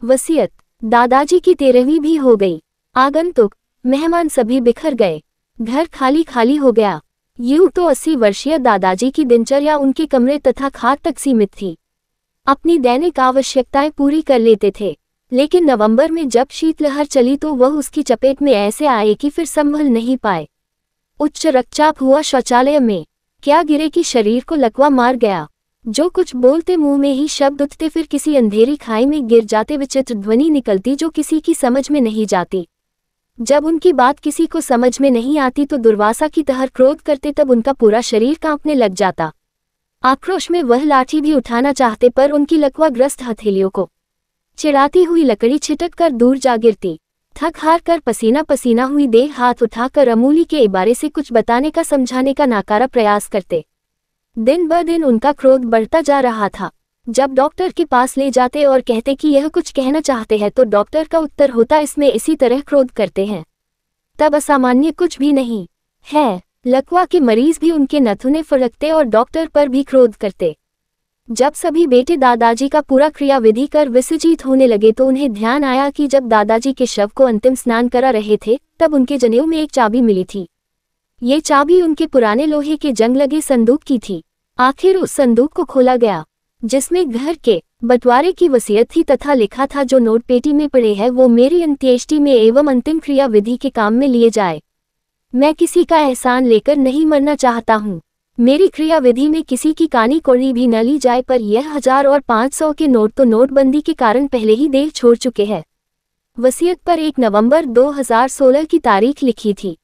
वसीयत। दादाजी की 13वीं भी हो गई। आगंतुक मेहमान सभी बिखर गए। घर खाली खाली हो गया। यूं तो 80 वर्षीय दादाजी की दिनचर्या उनके कमरे तथा खाट तक सीमित थी। अपनी दैनिक आवश्यकताएं पूरी कर लेते थे, लेकिन नवंबर में जब शीतलहर चली तो वह उसकी चपेट में ऐसे आए कि फिर संभल नहीं पाए। उच्च रक्तचाप हुआ शौचालय में, क्या गिरे कि शरीर को लकवा मार गया। जो कुछ बोलते मुंह में ही शब्द उठते, फिर किसी अंधेरी खाई में गिर जाते, विचित्र ध्वनि निकलती जो किसी की समझ में नहीं जाती। जब उनकी बात किसी को समझ में नहीं आती तो दुर्वासा की तरह क्रोध करते, तब उनका पूरा शरीर कांपने लग जाता। आक्रोश में वह लाठी भी उठाना चाहते, पर उनकी लकवाग्रस्त हथेलियों को चिढ़ाती हुई लकड़ी छिटक कर दूर जा गिरती। थक हार कर पसीना पसीना हुई देह हाथ उठाकर अमूली के इबारे से कुछ बताने का, समझाने का नाकारा प्रयास करते। दिन ब दिन उनका क्रोध बढ़ता जा रहा था। जब डॉक्टर के पास ले जाते और कहते कि यह कुछ कहना चाहते हैं, तो डॉक्टर का उत्तर होता, इसमें इसी तरह क्रोध करते हैं। तब असामान्य कुछ भी नहीं है। लकवा के मरीज भी उनके नथुने फड़कते और डॉक्टर पर भी क्रोध करते। जब सभी बेटे दादाजी का पूरा क्रियाविधि कर विसर्जित होने लगे तो उन्हें ध्यान आया कि जब दादाजी के शव को अंतिम स्नान करा रहे थे, तब उनके जनेऊ में एक चाबी मिली थी। ये चाबी उनके पुराने लोहे के जंग लगे संदूक की थी। आखिर उस संदूक को खोला गया, जिसमें घर के बंटवारे की वसीयत थी तथा लिखा था, जो नोट पेटी में पड़े हैं वो मेरी अंत्येष्टि में एवं अंतिम क्रिया विधि के काम में लिए जाए। मैं किसी का एहसान लेकर नहीं मरना चाहता हूँ। मेरी क्रिया विधि में किसी की कानी कौड़ी भी न ली जाए, पर यह 1000 और 500 के नोट तो नोटबंदी के कारण पहले ही देह छोड़ चुके हैं। वसीयत पर 1 नवंबर 2016 की तारीख लिखी थी।